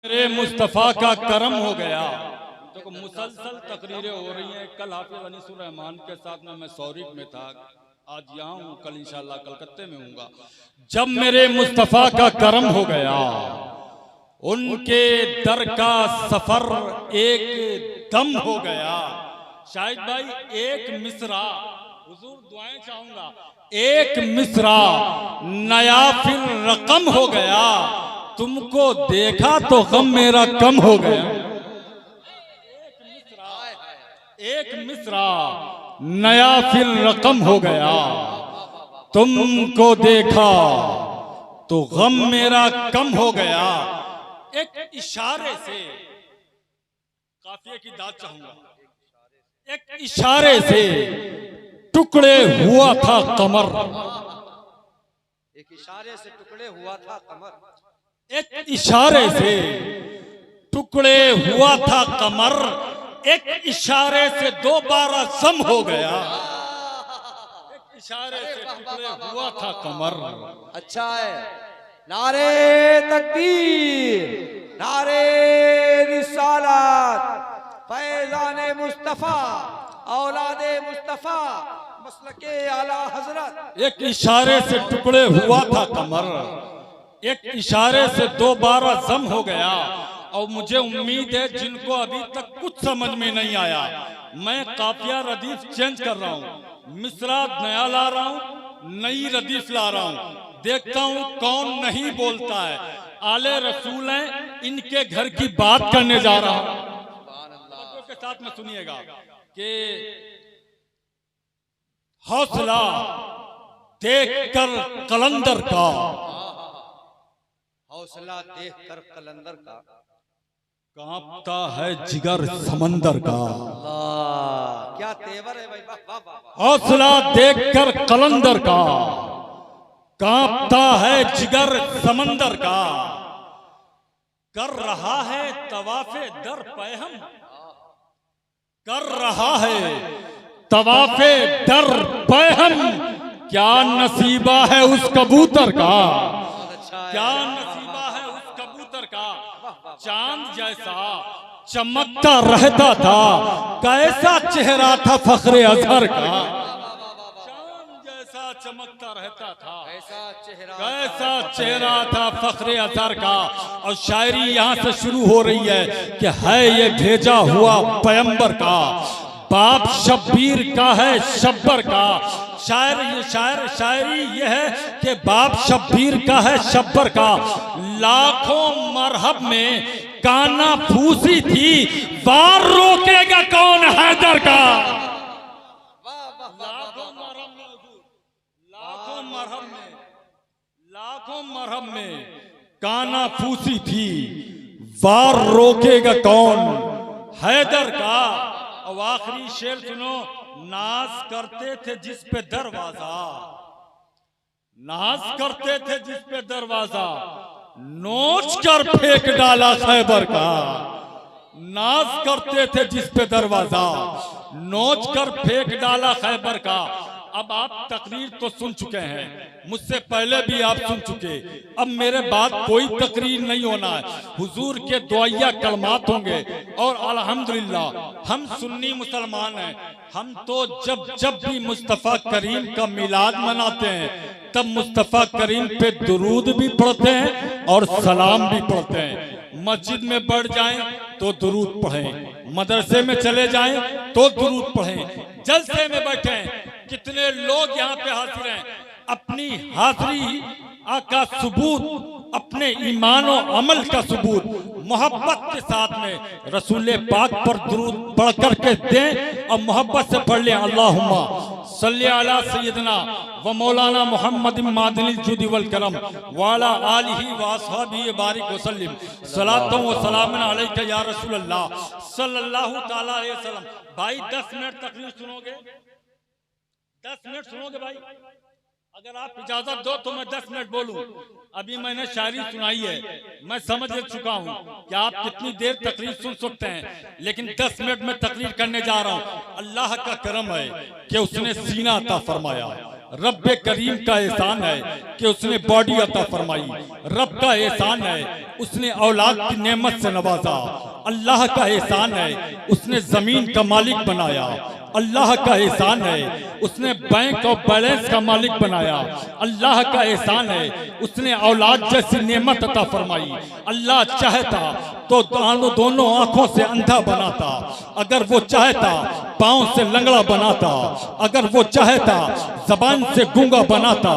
मेरे मुस्तफ़ा का करम हो गया। देखो मुसलसल तकरीरें हो रही हैं। कल हाफिज अनीसुर रहमान के साथ में मैं सौरिक में था, आज यहाँ हूँ, कल इंशाल्लाह कलकत्ते में हूँगा। जब मेरे मुस्तफ़ा का करम हो गया, उनके दर का सफर एक दम हो गया। शाहिद भाई एक मिसरा हुजूर दुआएं चाहूंगा, एक मिसरा नया फिर रकम हो गया। तुमको देखा तो गम मेरा कम हो गया। एक मिसरा नया फिर रकम हो गया। तुमको देखा तो गम मेरा कम हो गया। एक इशारे से काफिये की दाद चाहूंगा। एक इशारे से टुकड़े हुआ था कमर। एक इशारे से टुकड़े हुआ था कमर। एक इशारे से टुकड़े हुआ था कमर। एक इशारे से दोबारा सम हो गया। एक इशारे से टुकड़े हुआ था कमर। अच्छा है। नारे तकबीर, नारे रिसालत, फैज़ाने मुस्तफा, औलादे मुस्तफा, मसलके आला हजरत। एक इशारे से टुकड़े हुआ था कमर, एक इशारे से दोबारा जम हो गया। और मुझे उम्मीद है जिनको अभी तक कुछ समझ में नहीं आया, मैं काफिया रदीफ चेंज कर रहा हूँ, मिसरा नया ला रहा हूँ, नई रदीफ ला रहा हूँ। देखता हूँ कौन नहीं बोलता है। आले रसूल हैं, इनके घर की बात करने जा रहा हूँ। के साथ में सुनिएगा कि हौसला देखकर कलंदर का, हौसला देखकर कलंदर का कांपता है जिगर समंदर का। अल्लाह क्या तेवर है भाई, वाह वाह वाह। हौसला देखकर कलंदर का कांपता है जिगर समंदर का। कर रहा है तवाफे दर पैहम, कर रहा है तवाफे दर पैहम। क्या नसीबा है उस कबूतर का, क्या नसीबा है उस कबूतर का। चांद जैसा चमकता रहता था, कैसा चेहरा था फखरे अजहर का। चांद जैसा चमकता रहता था, कैसा चेहरा था फखरे अजहर का। और शायरी यहाँ से शुरू हो रही है कि है ये भेजा हुआ पैगंबर का, बाप शब्बीर का है शब्बर का। शायरी ये है कि बाप शब्बीर का है शब्बर का। लाखों मरहब में काना फूसी थी, वार रोकेगा कौन हैदर का। लाखों मरहब में काना फूसी थी, वार रोकेगा कौन हैदर का। और आखिरी शेर सुनो, नाज करते थे जिस पे दरवाजा, नाज करते थे जिस पे दरवाजा, नोच कर फेंक डाला खैबर का। नाज करते थे जिस पे दरवाजा, नोच कर फेंक डाला खैबर का। अब आप तकरीर तो सुन चुके हैं, मुझसे पहले भी आप सुन चुके। अब मेरे बाद कोई तकरीर नहीं होना है, हुजूर के दुआया कलमात होंगे। और अल्हम्दुलिल्लाह हम सुन्नी मुसलमान हैं, हम तो जब भी मुस्तफ़ा करीम का मिलाद मनाते हैं, तब मुस्तफ़ा करीम पे दुरूद भी पढ़ते हैं और सलाम भी पढ़ते हैं। मस्जिद में बढ़ जाएं तो दुरूद पढ़ें, मदरसे में चले जाएं तो दुरूद पढ़ें, जलसे में बैठें। कितने लोग यहाँ पे हाजिर हैं, अपनी हाजिरी का सबूत, अपने ईमान और अमल का सबूत मोहब्बत के साथ में रसूल पाक पर दुरूद पढ़ करके दें और मोहब्बत से पढ़ लें। अल्लाहुम्मा सल्ली अला सय्यदना व मौलाना मुहम्मद मादनिल जुदी वल करम वाला आलिही व अस्हाबिही बारिक वसल्लम सलातो व सलामन अलैका या रसूल अल्लाह सल्लल्लाहु तआला अलैहि वसल्लम। भाई 10 मिनट तकरीर सुनोगे, 10 मिनट सुनोगे भाई? अगर आप इजाजत दो तो मैं 10 मिनट बोलूं। अभी मैंने शायरी सुनाई है, मैं समझ चुका हूं कि आप कितनी देर तकरीर सुन सकते हैं, लेकिन 10 मिनट में तकरीर करने जा रहा हूं। अल्लाह का करम है कि उसने सीना अता फरमाया, रब करीम का एहसान है कि उसने बॉडी अता फरमाई। रब का एहसान है उसने औलाद की नेमत से नवाजा। अल्लाह का एहसान है उसने जमीन का मालिक बनाया। अल्लाह का एहसान है उसने बैंक और बैलेंस का मालिक बनाया। अल्लाह का एहसान है उसने औलाद जैसी नेमत अता फरमाई। अल्लाह चाहता तो दोनों आंखों से अंधा बनाता, अगर वो चाहता पांव से लंगड़ा बनाता, अगर वो चाहता जबान से गूंगा बनाता,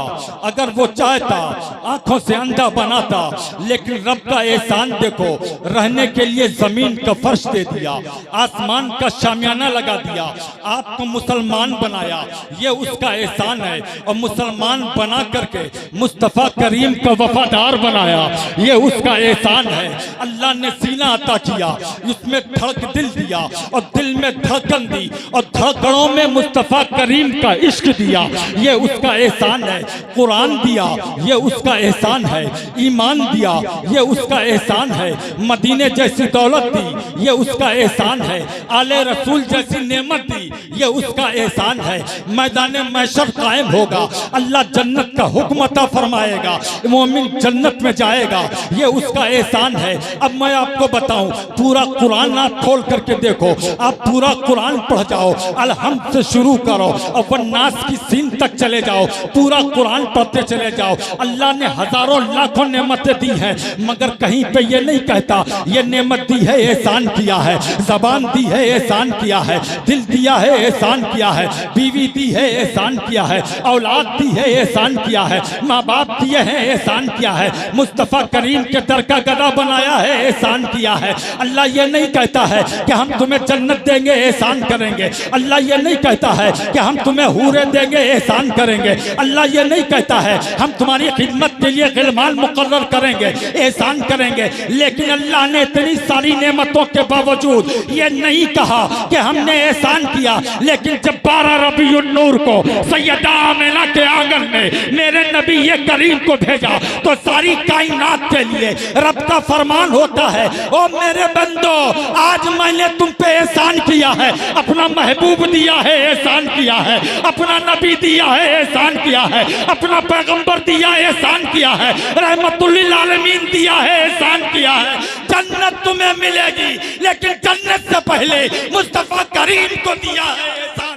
अगर वो चाहता आंखों से अंधा बनाता। लेकिन रब का एहसान देखो, रहने के लिए जमीन का फर्श दे दिया, आसमान का शामियाना लगा दिया, आपको मुसलमान बनाया। ये उसका एहसान है। और मुसलमान बना करके मुस्तफा करीम का वफादार बनाया, ये उसका एहसान है। अल्लाह ने सीना अता किया, उसमें धड़क दिल दिया और दिल में धड़कन दी और धड़कनों में मुस्तफा करीम का इश्क दिया, ये उसका एहसान है। कुरान दिया, ये उसका एहसान है। ईमान दिया, ये उसका एहसान है। मदीने जैसी दौलत दी, ये उसका एहसान है। आले रसूल जैसी नेमत दी, ये उसका एहसान है। मैदान महशर कायम होगा, अल्लाह जन्नत का हुक्म अता फरमाएगा, मोमिन जन्नत में जाएगा, ये उसका एहसान है। अब मैं आपको बताऊं, पूरा कुरान आप खोल करके देखो, आप पूरा कुरान पढ़ जाओ, अलहम्द से शुरू करो और वन्नास की सीन तक चले जाओ, पूरा कुरान पढ़ते चले जाओ। अल्लाह ने हजारों लाखों नेमतें दी हैं, मगर कहीं पे ये नहीं कहता ये नेमत दी है एहसान किया है, जबान दी है एहसान किया है, दिल दिया है एहसान किया है, बीवी दी है एहसान किया है, औलाद दी है एहसान किया है, माँ बाप दिए हैं एहसान किया है, मुस्तफ़ा करीम के दर का गदा बनाया है एहसान किया है। अल्लाह ये नहीं कहता है कि हम तुम्हें जन्नत देंगे एहसान करेंगे, अल्लाह ये नहीं कहता है कि हम तुम्हें हूरे देंगे एहसान करेंगे, अल्लाह ये नहीं कहता है हम तुम्हारी खिदमत के लिए गिलमान मुकर्रर करेंगे एहसान करेंगे। लेकिन अल्लाह ने इतनी सारी नेमतों के बावजूद ये नहीं कहा कि हमने एहसान किया। लेकिन जब 12 रबीउन नूर को सैयदा आमिना के आंगन में मेरे नबी ये करीम को भेजा तो सारी कायनात के लिए रब का फरमान होता है, ओ मेरे बंदो आज मैंने तुम पे एहसान किया है, अपना महबूब दिया है एहसान किया है, अपना नबी दिया है एहसान किया है, अपना पैगंबर दिया एहसान किया है, रहमतुल लिल आलमीन दिया है एहसान किया है। जन्नत तुम्हें मिलेगी, लेकिन जन्नत से पहले मुस्तफा करीम को दिया है एहसान।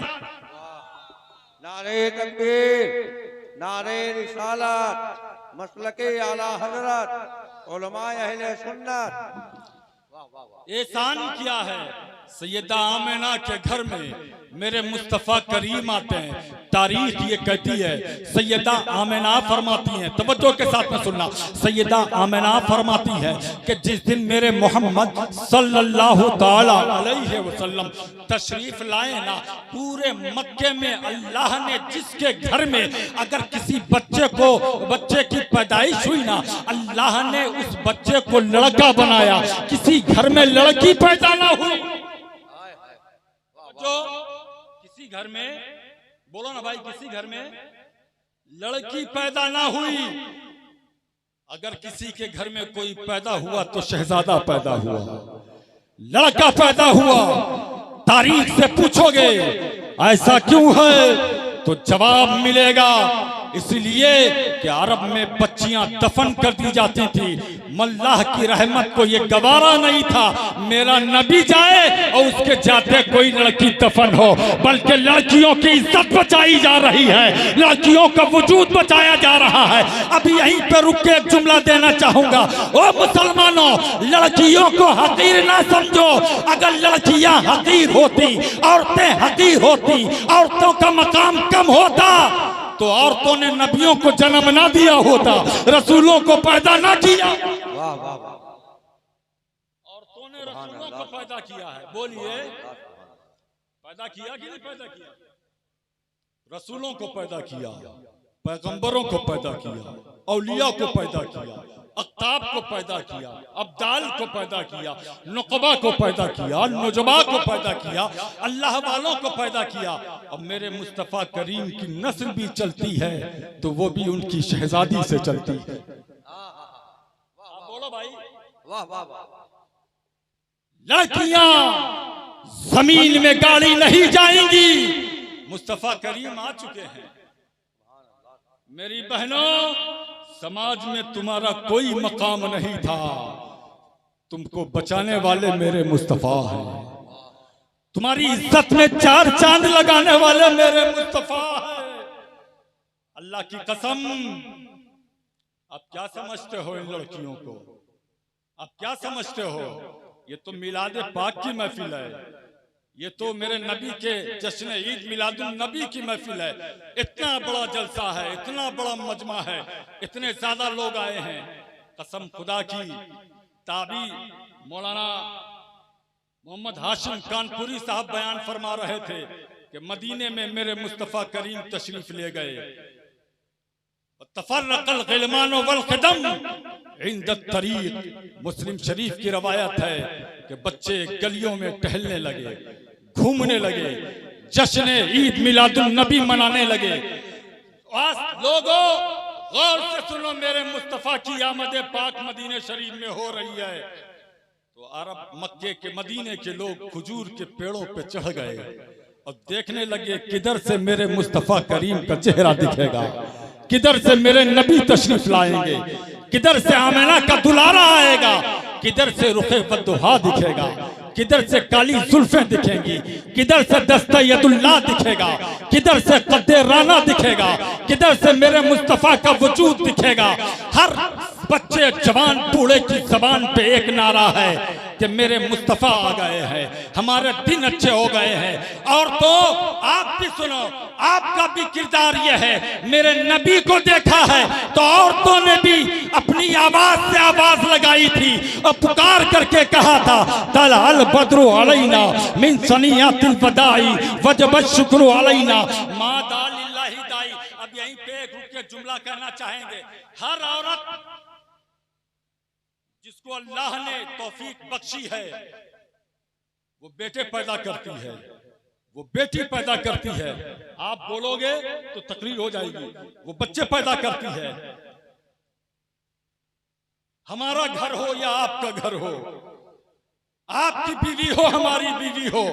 नारे तकबीर, नारे रिसालत, मसलके आला हजरत, उलमाए अहले सुन्नत। एहसान किया है। सैयदा आमिना के घर में मेरे मुस्तफ़ा करीम आते हैं। तारीख ये कहती है, सैयदा आमिना फरमाती हैं, तवज्जो के साथ में सुनना, सैयदा आमिना फरमाती है कि जिस दिन मेरे मोहम्मद सल्लल्लाहु ताला अलैहि वसल्लम तशरीफ लाए ना, पूरे मक्के में अल्लाह ने जिसके घर में अगर किसी बच्चे की पैदाइश हुई ना, अल्लाह ने उस बच्चे को लड़का बनाया, किसी घर में लड़की पैदा ना हुई। जो किसी घर में, बोलो ना भाई, किसी घर में लड़की पैदा ना हुई, अगर किसी के घर में कोई पैदा हुआ तो शहजादा पैदा हुआ, लड़का पैदा हुआ। तारीख से पूछोगे ऐसा क्यों है तो जवाब मिलेगा, इसलिए कि अरब में बच्चियां दफन कर दी जाती थी। मल्लाह की रहमत को ये गवारा नहीं था मेरा नबी जाए और उसके जाते कोई लड़की दफन हो, बल्कि लड़कियों की इज्जत बचाई जा रही है, लड़कियों का वजूद बचाया जा रहा है। अभी यहीं पे रुक के एक जुमला देना चाहूंगा, ओ मुसलमानों, लड़कियों को हकीर ना समझो। अगर लड़कियां हकीर होती, औरतें हकीर होती, औरतों का मकाम कम होता तो औरतों ने नबियों को जन्म ना दिया होता, रसूलों को पैदा ना किया। वाह वाह वाह, औरतों ने रसूलों को पैदा किया है। बोलिए, पैदा किया कि नहीं पैदा किया? रसूलों को पैदा किया, पैगंबरों को पैदा किया, औलिया को पैदा किया, अक्ताब को पैदा किया, अब्दाल को पैदा किया, नुकबा को पैदा किया, नुजबा को पैदा किया, अल्लाह वालों को पैदा किया। अब मेरे मुस्तफ़ा करीम की नस्ल भी चलती है तो वो भी उनकी शहजादी से चलती है। बोलो भाई, वाह वाह वाह। लड़कियां जमीन में गाड़ी नहीं जाएंगी, मुस्तफ़ा करीम आ चुके हैं। मेरी बहनों, समाज में तुम्हारा कोई मकाम नहीं था, तुमको बचाने वाले मेरे मुस्तफा हैं। तुम्हारी इज्जत में 4 चांद लगाने वाले मेरे मुस्तफा हैं। अल्लाह की कसम, आप क्या समझते हो इन लड़कियों को? आप क्या समझते हो? ये तो मिलाद पाक की महफिल है, ये तो मेरे नबी के जश्न ईद मिलादुन नबी की महफिल है। इतना बड़ा जलसा है, इतना बड़ा मजमा है, इतने ज्यादा लोग आए हैं। कसम खुदा की, ताबी मौलाना मोहम्मद हाशिम कानपुरी साहब बयान फरमा रहे थे कि मदीने में मेरे मुस्तफ़ा करीम तशरीफ ले गए। तफर्रक़ल ग़िलमान वल ख़िदम इंद तरीक़, मुस्लिम शरीफ की रवायत है कि बच्चे गलियों में टहलने लगे, घूमने लगे, जश्न ईद मिलादुन नबी मनाने लगे। लोगों गौर से सुनो, मेरे मुस्तफ़ा की आमद पाक मदीने शरीफ में हो रही है तो अरब मक्के के मदीने के लोग खजूर के पेड़ों पे चढ़ गए और देखने लगे किधर से मेरे मुस्तफ़ा करीम का चेहरा दिखेगा, किधर से मेरे नबी तशरीफ लाएंगे, किधर से आमिना का दुलारा आएगा, किधर से रुखे बद्दुहा दिखेगा, किधर से काली जुल्फें दिखेंगी, किधर से दस्ता यदुल्लाह दिखेगा, किधर से कद्दे राना दिखेगा, किधर से मेरे मुस्तफ़ा का वजूद दिखेगा। हर बच्चे जवान बूढ़े की जबान पे एक नारा है कि मेरे मुस्तफ़ा आ गए हैं, हमारे दिन अच्छे हो गए हैं। और तो आप भी सुनो, आपका भी किरदार यह है, मेरे नबी को देखा है तो औरतों ने भी अपनी आवाज से आवाज लगाई थी और पुकार करके कहा था, तला अल बद्रु अलैना मिन सनियातिल बदाई वजब शुक्र अलैना मा दालिल्लाहि दाई। अब यहीं पे एक रुक के जुमला कहना चाहेंगे। हर औरत जिसको अल्लाह ने तौफीक बख्शी है वो बेटे पैदा करती है, वो बेटी पैदा करती है। आप बोलोगे तो तकरीर हो जाएगी, वो बच्चे पैदा करती है। हमारा घर हो या आपका घर हो, आपकी बीवी हो हमारी बीवी हो,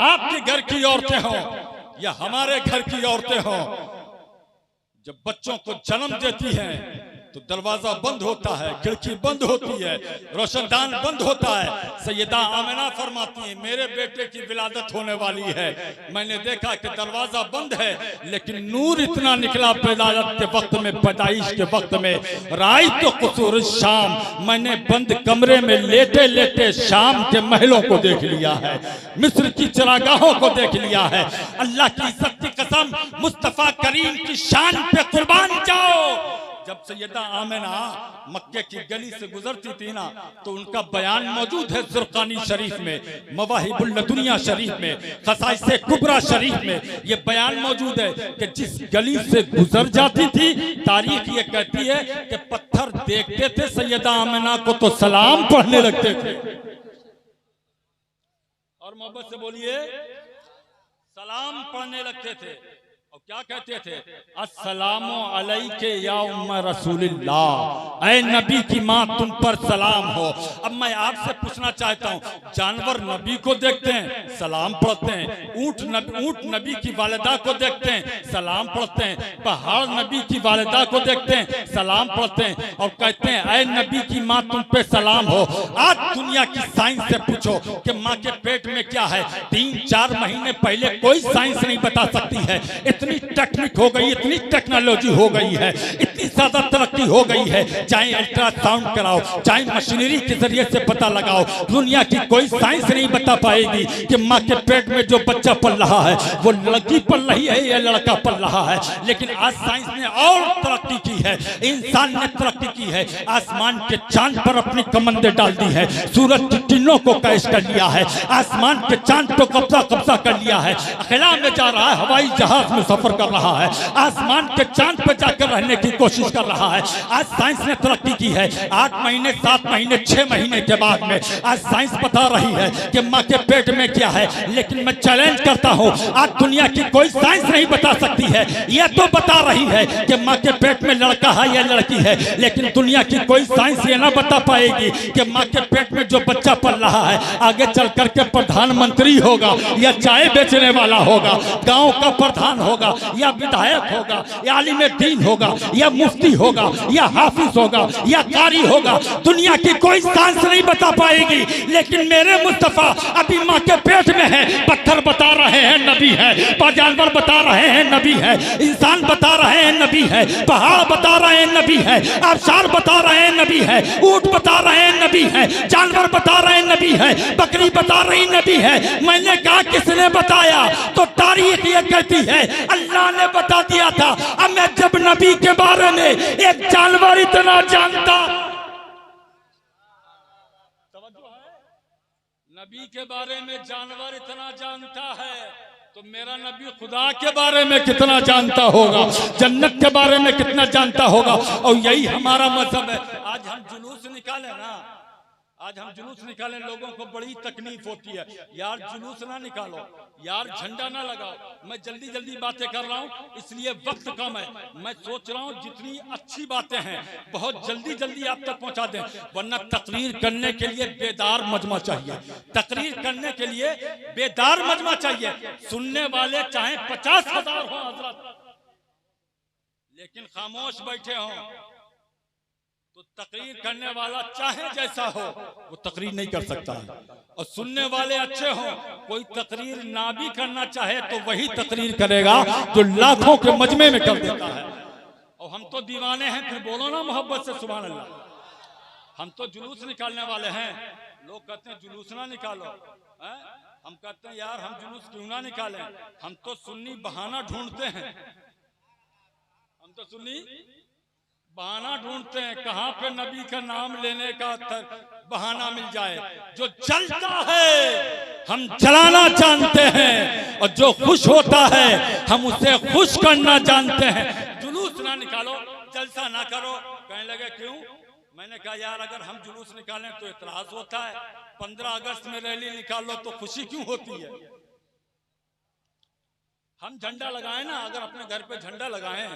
आपके घर की औरतें हो या हमारे घर की औरतें हो, जब बच्चों को जन्म देती हैं तो दरवाजा बंद होता है, खिड़की बंद होती है, रोशनदान बंद होता है। सैयदा आमिना फरमाती है, मेरे बेटे की विलादत होने वाली है, मैंने देखा कि दरवाजा बंद है लेकिन नूर इतना निकला विलादत के वक्त में, पैदाइश के वक्त में। राई तो कुसूर शाम, मैंने बंद कमरे में लेटे लेटे शाम के महलों को देख लिया है, मिस्र की चरागाहों को देख लिया है। अल्लाह की इज्जत की कसम, मुस्तफा करीम की शान पे कुर्बान जाओ। जब सैयदा आमिना मक्के की गली से गुजरती थी ना तो उनका बयान मौजूद है ज़ुरक़ानी शरीफ में, मवाहिबुल लदुनिया शरीफ में, ख़साइस कुबरा शरीफ में। ये बयान मौजूद है कि जिस गली से गुजर जाती थी, तारीख ये कहती है कि पत्थर देखते थे सैयदा आमिना को तो सलाम पढ़ने लगते थे। और मोहब्बत से बोलिए, सलाम पढ़ने लगते थे और क्या कहते थे, अस्सलामु अलैके या उम्मा रसूलिल्लाह, ऐ नबी की माँ तुम पर सलाम हो। अब मैं आपसे पूछना चाहता हूँ, जानवर नबी को देखते हैं सलाम पढ़ते हैं, ऊंट नबी की वालिदा को देखते हैं सलाम पढ़ते हैं, पहाड़ नबी की वालिदा को देखते हैं सलाम पढ़ते हैं और कहते हैं ऐ नबी की माँ तुम पे सलाम हो। आज दुनिया की साइंस से पूछो कि माँ के पेट में क्या है, 3-4 महीने पहले कोई साइंस नहीं बता सकती है। इतनी टेक्निक हो गई, इतनी टेक्नोलॉजी हो गई है, इतनी ज्यादा तरक्की हो गई है, चाहे अल्ट्रासाउंड कराओ, चाहे मशीनरी के जरिए से पता लगाओ, दुनिया की कोई साइंस नहीं बता पाएगी कि माँ के पेट में जो बच्चा पल रहा है वो लड़की पल रही है या लड़का पल रहा है। लेकिन आज साइंस ने और तरक्की की है, इंसान ने तरक्की की है, आसमान के चांद पर अपनी कमंदे डाल दी है, सूरज की किरणों को कैश कर लिया है, आसमान के चांद को कब्जा कर लिया है, खिला में जा रहा है, हवाई जहाज में सफर कर रहा है, आसमान के चांद पर जाकर रहने की कोशिश कर रहा है। आज साइंस ने तरक्की की है, 8 महीने 7 महीने 6 महीने के बाद में आज साइंस बता रही है कि माँ के पेट में क्या है। लेकिन मैं चैलेंज करता हूँ, आज दुनिया की कोई साइंस नहीं बता सकती है। यह तो बता रही है कि माँ के पेट में लड़का है या लड़की है, लेकिन दुनिया की कोई साइंस ये ना बता पाएगी कि माँ के पेट में जो बच्चा पल रहा है आगे चल करके प्रधानमंत्री होगा या चाय बेचने वाला होगा, गाँव का प्रधान होगा होगा या विधायक होगा या आलिम दीन होगा या मुफ्ती होगा या हाफिज होगा या कारी होगा, दुनिया की कोई साइंस नहीं बता पाएगी। लेकिन मेरे मुस्तफा अभी माँ के पेट में है, पत्थर बता रहे हैं नबी है, जानवर बता रहे हैं नबी है, इंसान बता रहे हैं नबी है, पहाड़ बता रहे हैं नबी है, आबशार बता रहे हैं नबी है, ऊंट बता रहे हैं नबी है, जानवर बता रहे हैं नबी है, बकरी बता रही नबी है। मैंने कहा किसने बताया? तो तारीख ये कहती है अल्लाह ने बता दिया था। अब मैं जब नबी के बारे में एक जानवर इतना जानता, नबी के बारे में जानवर इतना जानता है तो मेरा नबी खुदा के बारे में कितना जानता होगा, जन्नत के बारे में कितना जानता होगा। और यही हमारा मजहब है। आज हम जुलूस निकाले ना, आज हम जुलूस निकालें, लोगों को बड़ी तकलीफ होती है। यार जुलूस ना निकालो, यार झंडा ना लगाओ। मैं जल्दी जल्दी बातें कर रहा हूँ इसलिए वक्त कम है। मैं सोच रहा हूँ जितनी अच्छी बातें हैं बहुत जल्दी जल्दी आप तक पहुँचा दें, वरना तकरीर करने के लिए बेदार मजमा चाहिए। तकरीर करने के लिए बेदार मजमा चाहिए। सुनने वाले चाहे 50,000 हो हजरत, लेकिन खामोश बैठे हों तो तकरीर करने वाला चाहे जैसा हो वो तकरीर नहीं कर सकता है। और सुनने वाले अच्छे हो, कोई तकरीर ना भी करना चाहे तो वही तकरीर करेगा जो लाखों के मजमे में कर देता है। और हम तो दीवाने हैं, फिर बोलो ना मोहब्बत से सुभान अल्लाह। हम तो जुलूस निकालने वाले हैं। लोग कहते हैं जुलूस ना निकालो, हम कहते हैं यार हम जुलूस क्यों ना निकालें, हम तो सुन्नी बहाना ढूंढते हैं। हम तो सुन्नी बहाना ढूंढते हैं कहां पे नबी का नाम लेने का बहाना मिल जाए। जो जलता है हम जलाना जानते हैं, और जो खुश होता है हम उसे खुश करना जानते हैं। जुलूस ना निकालो, जलसा ना करो। कहने लगे क्यों? मैंने कहा यार अगर हम जुलूस निकालें तो इतराज होता है, 15 अगस्त में रैली निकालो तो खुशी क्यों होती है? हम झंडा लगाएं ना, अगर अपने घर पे झंडा लगाएं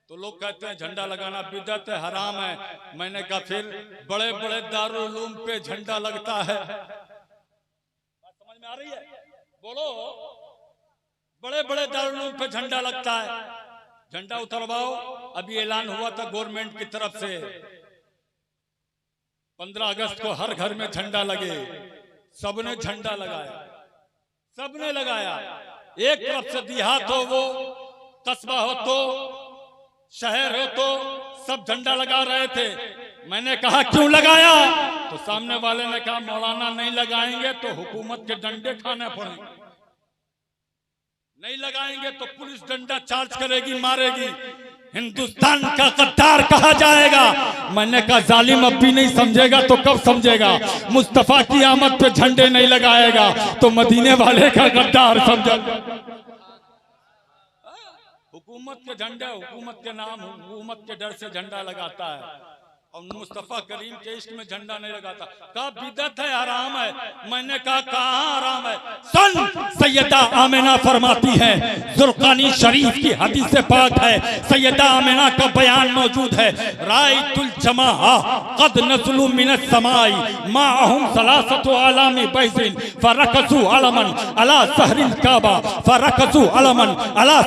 तो लोग कहते हैं झंडा लगाना बिदअत है, हराम है। मैंने कहा फिर बड़े बड़े दारुल उलूम पे झंडा लगता है। बात समझ में आ रही है? बोलो, बड़े बड़े दारुल उलूम पे झंडा लगता है। झंडा उतरवाओ। अभी ऐलान हुआ था गवर्नमेंट की तरफ से 15 अगस्त को हर घर में झंडा लगे। सबने झंडा लगाया, सबने लगाया। एक तरफ से देहात हो, वो कस्बा हो तो शहर हो, तो सब झंडा लगा रहे थे। मैंने कहा क्यों लगाया? तो सामने वाले ने कहा मौलाना नहीं लगाएंगे तो हुकूमत के डंडे खाने पड़ेंगे, नहीं लगाएंगे तो पुलिस डंडा चार्ज करेगी, मारेगी, हिंदुस्तान का गद्दार कहा जाएगा। मैंने कहा जालिम अब भी नहीं समझेगा तो कब समझेगा? मुस्तफा की आमद पे झंडे नहीं लगाएगा तो मदीने वाले का गद्दार समझेगा। हुकूमत के झंडे, हुकूमत के नाम, हुकूमत के डर से झंडा लगाता है, और मुस्तफा करीम के इश्क में झंडा नहीं लगाता। कहा बिदअत है, हराम है। मैंने कहा कहाँ हराम है? सुन, सैयदा आमिना फरमाती है, जुर्कानी शरीफ की हदीस पाक है, सैयदा आमिना का बयान मौजूद है। रायतुल जमाआ कद नज़लू मिनस समाई माअहुम सलासतु आलामी बैज़िन फरकसू अलमन अला सहरिल काबा फरकसू अलमन अला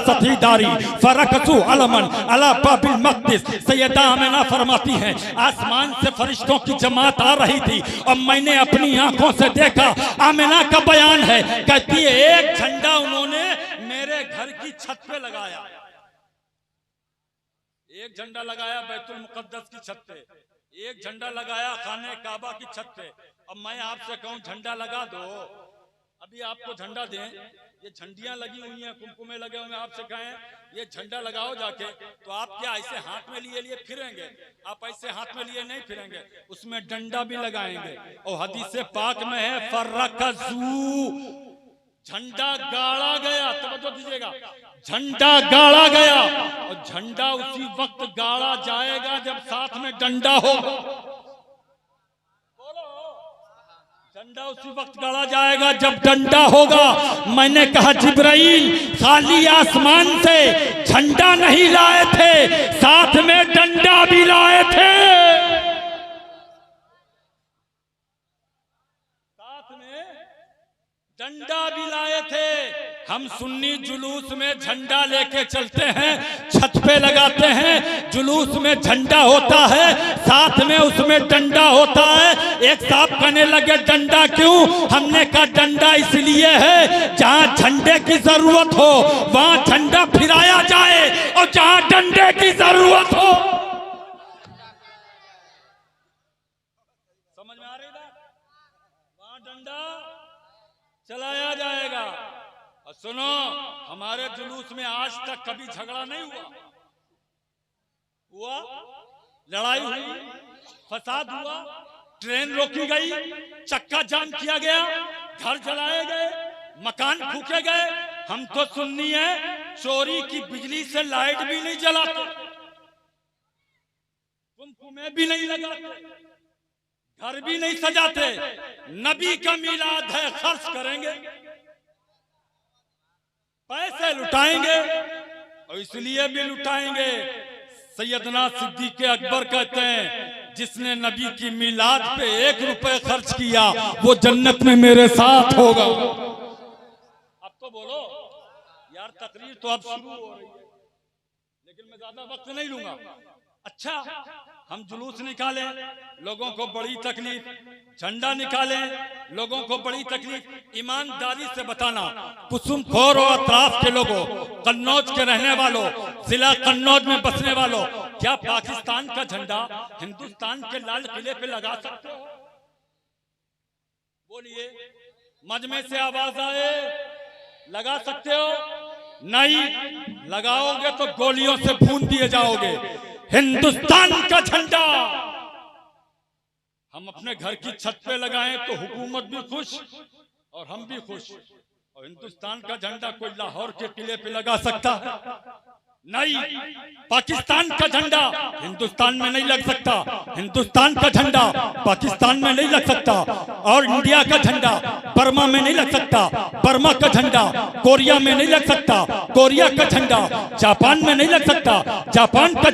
सतीदारी फरकसू अलमन अला बाबिल मक़दिस। सैयदा आमिना फरमाती है आसमान से फरिश्तों की जमात आ रही थी और मैंने अपनी आंखों से देखा। आमिना का बयान है, कहती है एक झंडा उन्होंने मेरे घर की छत पे लगाया, एक झंडा लगाया बैतुल मुक़द्दस की छत पे, एक झंडा लगाया खाने काबा की छत पे। अब मैं आपसे कहूं झंडा लगा दो, अभी आपको झंडा दें, ये झंडियां लगी हुई हैं, कुमकुमे लगे हुए हैं, आपसे कहें ये झंडा लगाओ जाके, तो आप क्या ऐसे हाथ में लिए लिए फिरेंगे? आप ऐसे हाथ में लिए नहीं फिरेंगे, उसमें डंडा भी लगाएंगे। और हदीस पाक में है फर्रकजू, झंडा गाड़ा गया। तवज्जो दीजिएगा, झंडा गाड़ा गया, और झंडा उसी वक्त गाड़ा जाएगा जब साथ में डंडा होगा। झंडा उसी वक्त गाड़ा जाएगा जब डंडा होगा। मैंने कहा जिब्राइल खाली आसमान से झंडा नहीं लाए थे, साथ में डंडा भी लाए थे, साथ में डंडा भी लाए थे। हम सुन्नी जुलूस में झंडा लेके चलते हैं, छत पे लगाते हैं, जुलूस में झंडा होता है, साथ में उसमें डंडा होता है। एक साहब कहने लगे डंडा क्यों? हमने कहा डंडा इसलिए है जहां झंडे की जरूरत हो वहां झंडा फिराया जाए, और जहां डंडे की जरूरत हो। समझ में आ रही बात? वहां डंडा चलाया जाएगा। और सुनो, हमारे जुलूस में आज तक कभी झगड़ा नहीं हुआ? लड़ाई हुई, फसाद हुआ, ट्रेन रोकी गई, चक्का जाम किया गया, घर जलाए गए, मकान फूके गए। हम तो सुन्नी है, चोरी की बिजली से लाइट भी नहीं जलाते, कुमकुमे भी नहीं लगाते, घर भी नहीं सजाते। नबी का मीलाद है, खर्च करेंगे, पैसे लुटाएंगे, और इसलिए भी लुटाएंगे। सैयदना सिद्दीक़ अकबर कहते हैं जिसने नबी की मीलाद पे 1 रुपए खर्च किया वो जन्नत में मेरे साथ होगा। अब तो बोलो यार, तकरीर तो अब शुरू हो रही है, लेकिन मैं ज्यादा वक्त नहीं लूंगा। अच्छा, हम जुलूस निकाले, लोगों को बड़ी तकलीफ, झंडा निकाले, लोगों को बड़ी तकलीफ। ईमानदारी से बताना, कुसुमखोर और अतराफ के लोगों, कन्नौज के रहने वालों, जिला कन्नौज में बसने वालों, क्या पाकिस्तान का झंडा हिंदुस्तान के लाल किले पे लगा सकते हो? बोलिए, मजमे से आवाज आए, लगा सकते हो? नहीं लगाओगे तो गोलियों से भून दिए जाओगे। हिंदुस्तान का झंडा हम अपने घर की छत पे लगाएं तो हुकूमत भी खुश और हम भी खुश। और हिंदुस्तान का झंडा कोई लाहौर के किले पे लगा सकता है? नहीं। पाकिस्तान का झंडा हिंदुस्तान में नहीं लग सकता, हिंदुस्तान का झंडा पाकिस्तान में नहीं लग सकता, और इंडिया का झंडा बर्मा में नहीं लग सकता, बर्मा का झंडा कोरिया में नहीं लग सकता, कोरिया का झंडा जापान में नहीं लग सकता, जापान का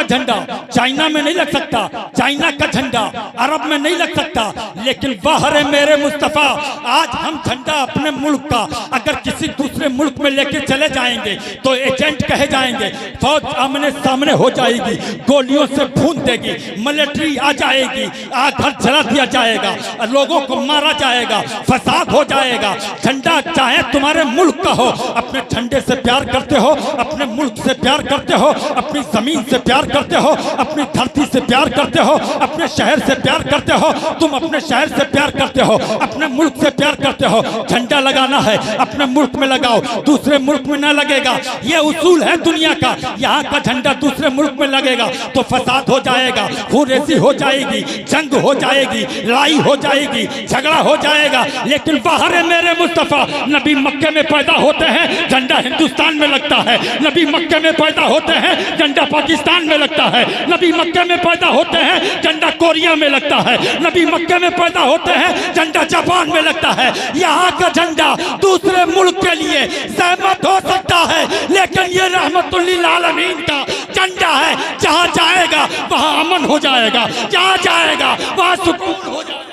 झंडा चाइना में नहीं लग सकता, चाइना का झंडा अरब में नहीं लग सकता। लेकिन वाह मेरे मुस्तफा, आज हम झंडा अपने मुल्क का अगर किसी दूसरे मुल्क में लेके चले जाएंगे तो एजेंट कहे जाएंगे, फौज आमने सामने हो जाएगी, गोलियों से भून देगी, मिलिट्री आ जाएगी, घर जला दिया जाएगा, लोगों को मारा जाएगा, फसाद हो जाएगा। झंडा चाहे तुम्हारे मुल्क का हो, अपने झंडे से प्यार करते हो, अपने मुल्क से प्यार करते हो, अपनी जमीन से प्यार करते हो, अपनी धरती से प्यार करते हो, अपने शहर से प्यार करते हो, तुम अपने शहर से प्यार करते हो, अपने मुल्क से प्यार करते हो। झंडा लगाना है अपने मुल्क में लगाओ, दूसरे मुल्क में ना लगेगा। ये उसूल है दुनिया का। यहाँ का झंडा दूसरे मुल्क में लगेगा तो फसाद हो जाएगा, खूरेजी हो जाएगी, जंग हो जाएगी, लड़ाई हो जाएगी, झगड़ा हो जाएगा। लेकिन बाहर है मेरे मुस्तफा, नबी मक्के में पैदा होते हैं, झंडा हिंदुस्तान में लगता है। नबी मक्के में पैदा होते हैं, झंडा पाकिस्तान में लगता है। नबी मक्के में पैदा होते हैं, झंडा कोरिया में लगता है। नबी मक्के में पैदा होते हैं, झंडा जापान में लगता है। यहाँ का झंडा दूसरे मुल्क के लिए सहमत हो सकता है, लेकिन ये रहमतुल्लिल आलमीन का झंडा है। जहाँ जाएगा वहाँ अमन हो जाएगा, जहाँ जाएगा वहाँ सुकून हो जाएगा।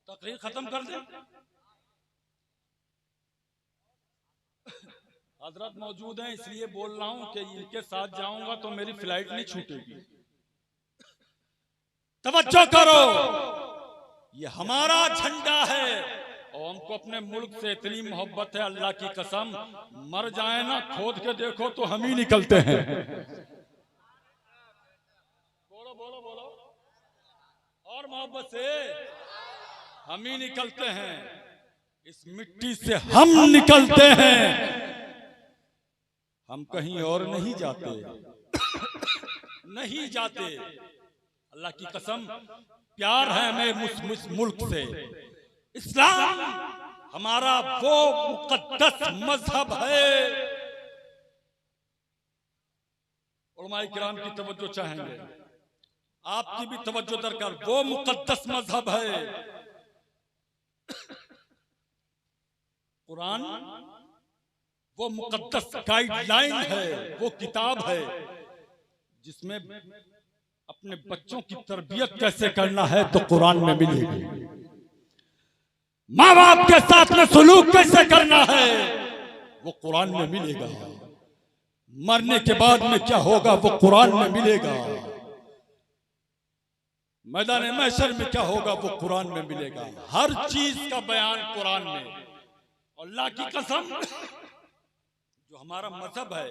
तकरीर खत्म कर दे। हजरत मौजूद हैं इसलिए बोल रहा हूं कि इनके साथ जाऊंगा तो मेरी फ्लाइट नहीं छूटेगी। तवज्जो करो, ये हमारा झंडा है और हमको अपने मुल्क से इतनी मोहब्बत है, अल्लाह की कसम मर जाए ना खोद के देखो तो हम ही निकलते हैं। बोलो बोलो बोलो, और मोहब्बत से हम ही निकलते हैं, इस मिट्टी से हम निकलते हैं, हम कहीं और नहीं जाते। नहीं जाते। अल्लाह की कसम प्यार है हमें मुल्क से। इस्लाम हमारा वो मुकद्दस मजहब है। उलमाए किराम की तवज्जो चाहेंगे। आपकी भी तवज्जो दरकार। वो मुकद्दस मजहब है कुरान, वो मुकद्दस गाइडलाइन है, वो किताब है जिसमें अपने बच्चों की तरबियत कैसे करना है तो कुरान में मिलेगी। माँ बाप के साथ में सलूक कैसे करना है वो कुरान में मिलेगा। मरने के बाद में क्या होगा वो कुरान में मिलेगा। मैदान महशर में क्या होगा वो कुरान में मिलेगा। हर चीज का बयान कुरान में। अल्लाह की कसम, जो हमारा मजहब है,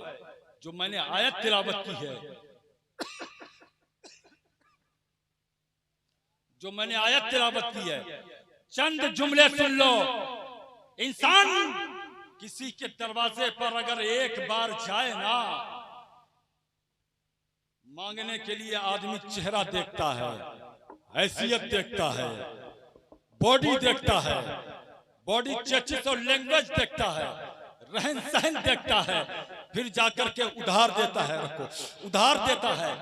जो मैंने आयत तिलावत की है, जो मैंने आयत तिलावत की है, चंद जुमले सुन लो। इंसान किसी के दरवाजे पर अगर एक बार जाए ना, मांगने के लिए आदमी चेहरा देखता है, हैसियत देखता है, बॉडी देखता है, बॉडी चेचिस और लैंग्वेज देखता है, रहन सहन देखता है, फिर जाकर के उधार देता है। रखो, उधार देता है।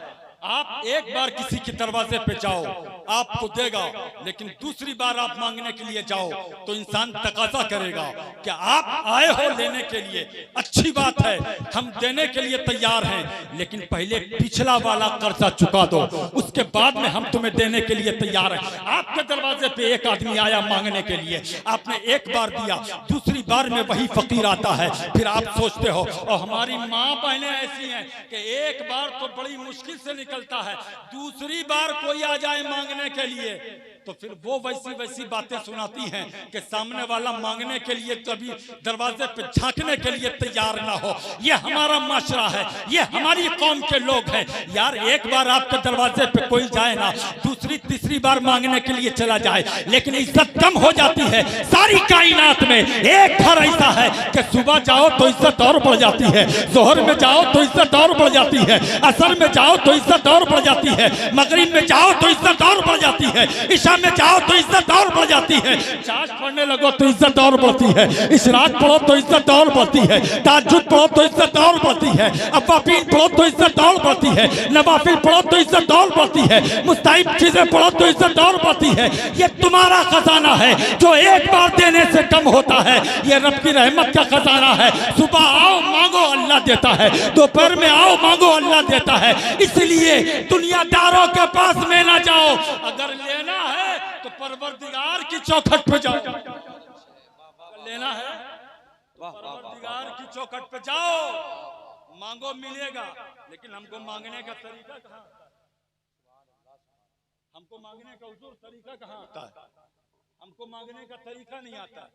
आप एक बार किसी के दरवाजे पे जाओ, आपको देगा, लेकिन दूसरी बार आप मांगने के लिए जाओ तो इंसान तकाजा करेगा कि आप आए हो लेने के लिए, अच्छी बात है, हम देने के लिए तैयार हैं, लेकिन पहले पिछला वाला कर्जा चुका दो, उसके बाद में हम तुम्हें देने के लिए तैयार हैं। आपके दरवाजे पे एक आदमी आया मांगने के लिए, आपने एक बार दिया, दूसरी बार में वही फकीर आता है, फिर आप सोचते हो और हमारी माँ बहनें ऐसी हैं कि एक बार तो बड़ी मुश्किल से निकलता है, दूसरी बार कोई आ जाए मांगने के लिए तो फिर वो वैसी बातें सुनाती हैं कि सामने वाला मांगने के लिए कभी दरवाजे पे झांकने के लिए तैयार ना हो। ये हमारा माशरा है, ये हमारी कौम के लोग हैं। यार एक बार आपके दरवाजे पे कोई जाए ना, दूसरी तीसरी बार मांगने के लिए चला जाए, लेकिन इज्जत कम हो जाती है। सारी कायनात में एक घर ऐसा है कि सुबह जाओ तो इज्जत और बढ़ जाती है, जोहर में जाओ तो इज्जत और बढ़ जाती है, असर में जाओ तो इज्जत और बढ़ जाती है, मगरिब में जाओ तो इज्जत और बढ़ जाती है, ईशा में जाओ तो इज्जत और बढ़ जाती है, चाश पढ़ने लगो तो इज्जत और बढ़ती है, इशराक पढ़ो तो इज्जत और बढ़ती है, ताज्जुद पढ़ो तो इज्जत और बढ़ती है, अवाबीन पढ़ो तो इज्जत और बढ़ती है, नवाफिल पढ़ो तो इज्जत और बढ़ती है, मुस्ताहिब चीजें पढ़ो तो इज्जत और बढ़ती है। ये तुम्हारा खजाना है जो एक बार देने से कम होता है। ये रब की रहमत का खजाना है। सुबह आओ मांगो अल्लाह देता है, दोपहर में आओ मांगो अल्लाह देता है। इसलिए दुनियादारों के पास में ना जाओ, अगर लेना है तो परवरदिगार की चौखट पे जाओ। लेना है परवरदिगार की चौखट पे जाओ, मांगो मिलेगा। लेकिन हमको मांगने का तरीका कहाँ, हमको मांगने का उसूल तरीका कहाँ आता है? हमको मांगने का तरीका नहीं आता,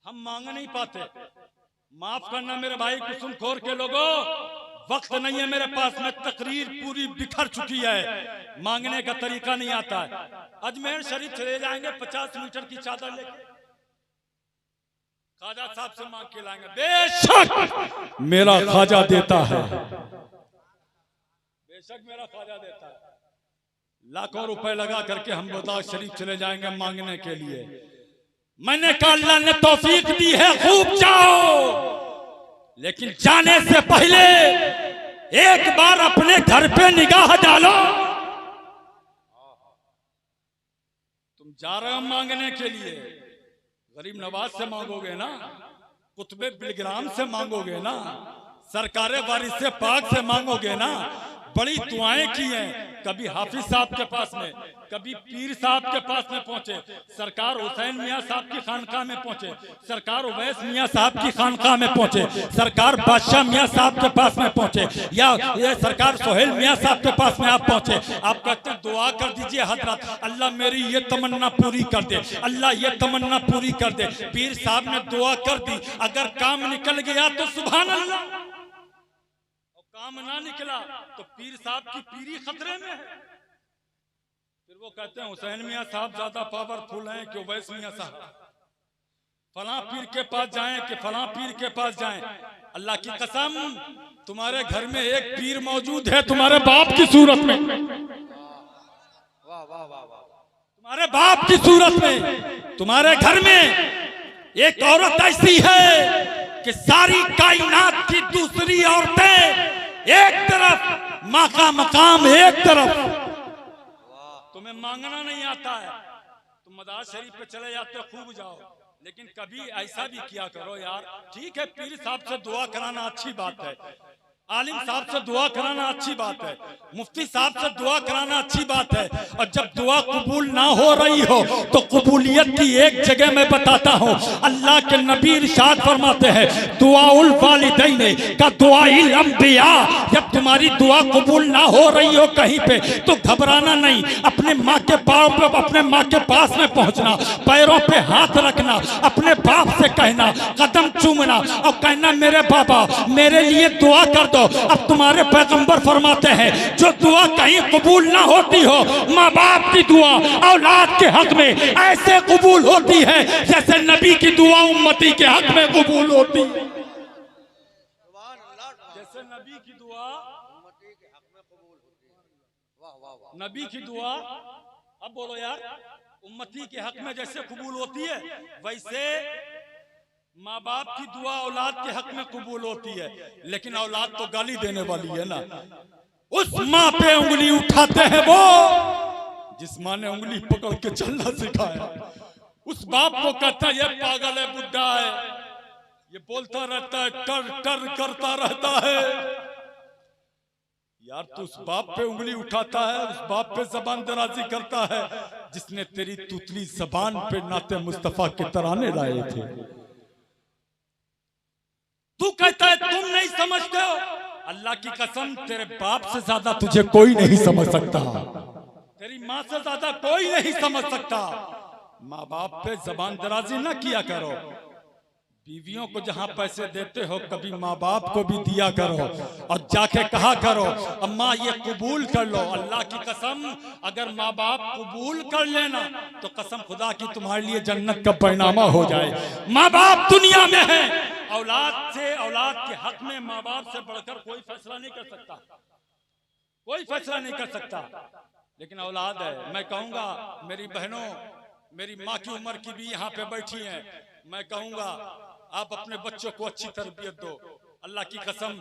हम मांग नहीं पाते। माफ करना मेरे भाई कुसुमखोर के लोगों, वक्त नहीं है मेरे पास में, तकरीर पूरी बिखर चुकी है, मांगने का तरीका नहीं आता है। अजमेर शरीफ चले जाएंगे 50 मीटर की चादर लेके, ख्वाजा साहब से मांग के लाएंगे, बेशक मेरा ख्वाजा देता है, बेशक मेरा ख्वाजा देता है। लाखों रुपए लगा करके हम रोज़ा शरीफ चले जाएंगे मांगने के लिए। मैंने कहा अल्लाह ने तौफीक दी है, खूब जाओ, लेकिन जाने से पहले एक बार अपने घर पे निगाह डालो। तुम जा रहे हो मांगने के लिए, गरीब नवाज से मांगोगे ना, कुतुबे बिलग्राम से मांगोगे ना, सरकारे वारिस से पाक से मांगोगे ना। बड़ी दुआएं की हैं, कभी हाफिज साहब के पास में, कभी पीर साहब के पास में पहुंचे, सरकार हुसैन मियाँ साहब की खानकाह में पहुंचे, सरकार उवैस मियाँ साहब की खानकाह में पहुंचे, सरकार बादशाह मियाँ साहब के पास में पहुंचे, या ये सरकार सोहेल मियाँ साहब के पास में आप पहुंचे। आप कहते हैं दुआ कर दीजिए हजरत, अल्लाह मेरी ये तमन्ना पूरी कर दे, अल्लाह ये तमन्ना पूरी कर दे। पीर साहब ने दुआ कर दी, अगर काम निकल गया तो सुभान अल्लाह, काम ना निकला तो पीर साहब की पीरी खतरे में है। फिर वो कहते हैं हुसैन मियाँ साहब ज्यादा पावरफुल हैं कि उवैस मियाँ साहब, फलां पीर के पास जाएं कि फलां पीर के पास जाएं। अल्लाह की कसम, तुम्हारे घर में एक पीर मौजूद है तुम्हारे बाप की सूरत में, तुम्हारे बाप की सूरत में। तुम्हारे घर में एक औरत ऐसी है कि सारी कायनात की दूसरी औरतें एक तरफ, माँ का मकाम एक तरफ, तुम्हें मांगना नहीं आता है, तुम मदार शरीफ पे चले जाते हो, खूब जाओ, लेकिन कभी ऐसा भी किया करो यार। ठीक है, पीर साहब से दुआ कराना अच्छी बात है, आलिम साहब से दुआ कराना अच्छी बात है, मुफ्ती साहब से दुआ कराना अच्छी बात है, और जब दुआ कबूल ना हो रही हो तो कबूलियत की एक जगह मैं बताता हूँ, अल्लाह के नबी इरशाद फरमाते हैं दुआउल वालिदैन का दुआइल अंबिया। जब तुम्हारी दुआ कबूल ना हो रही हो कहीं पे तो घबराना नहीं, अपने माँ के पाँव पे, अपने माँ के पास में पहुंचना, पैरों पे हाथ रखना, अपने बाप से कहना, कदम चूमना और कहना मेरे बाबा मेरे लिए दुआ कर दो। अब तुम्हारे पैगंबर फरमाते हैं जो दुआ कहीं कबूल ना होती हो, माँ बाप की दुआ औलाद के हक में ऐसे कबूल होती है जैसे नबी की दुआ उम्मती के हक में कबूल होती है, जैसे नबी की दुआ उम्मती के हक में कबूल होती है। वाह वाह वाह। नबी की दुआ, अब बोलो यार, उम्मती के हक में जैसे कबूल होती है वैसे माँ बाप की दुआ औलाद के हक में कबूल होती है। लेकिन औलाद तो गाली देने वाली है ना, उस माँ पे उंगली उठाते हैं वो जिस माँ ने उंगली पकड़ के चलना सिखाया, उस बाप को कहता है ये पागल है, बुढ़ा है, ये बोलता रहता है, टर टर करता रहता है। यार तू उस बाप पे उंगली उठाता है, उस बाप पे जबान दराजी करता है जिसने तेरी तुतली जबान पे नाते मुस्तफा के तराने लाए थे। तू कहता है तुम नहीं समझते हो, अल्लाह की कसम तेरे बाप से ज्यादा तुझे कोई नहीं समझ सकता, तेरी माँ से ज्यादा कोई नहीं समझ सकता। माँ बाप पे जबान दराजी ना किया करो, बीवियों को जहां पैसे देते हो कभी माँ बाप को भी दिया करो और जाके कहा करो अम्मा ये कबूल कर लो। अल्लाह की कसम अगर माँ बाप कबूल कर लेना तो कसम खुदा की तुम्हारे लिए जन्नत का पैनामा हो जाए। माँ बाप दुनिया में है, औलाद से, औलाद के हक में माँ बाप से बढ़कर कोई फैसला नहीं कर सकता, कोई फैसला नहीं कर सकता। लेकिन औलाद है, मैं कहूंगा मेरी बहनों, मेरी माँ की उम्र की भी यहाँ पे बैठी हैं, मैं कहूंगा आप अपने बच्चों को अच्छी तरबियत दो। अल्लाह की कसम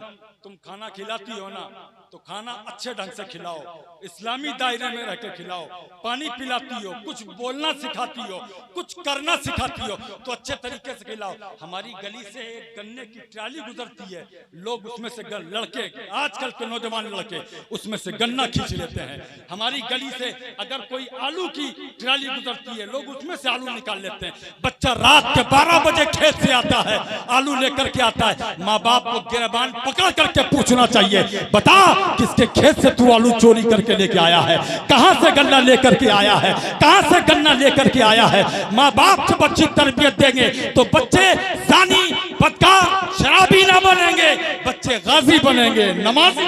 तुम खाना खिलाती हो ना तो खाना अच्छे ढंग से खिलाओ, इस्लामी दायरे में रह के खिलाओ, पानी पिलाती हो, कुछ बोलना सिखाती हो, कुछ करना सिखाती हो तो अच्छे तरीके से खिलाओ। हमारी गली से एक गन्ने की ट्राली गुजरती है, लोग उसमें से लड़के, आजकल के नौजवान लड़के उसमें से गन्ना खींच लेते हैं। हमारी गली से अगर कोई आलू की ट्राली गुजरती है, लोग उसमें से आलू निकाल लेते हैं। बच्चा रात के 12 बजे खेत से आता है, आलू लेकर के आता है, माँ बाप को गिरबान पकड़ करके पूछना चाहिए बता किसके खेत से तू आलू चोरी करके लेके आया है, कहां से गन्ना लेकर के आया है, कहां से गन्ना लेकर के आया है। माँ बाप से बच्ची तरबियत देंगे तो बच्चे जानी, बदकार, शराबी ना बनेंगे, बच्चे गाजी बनेंगे, नमाजी,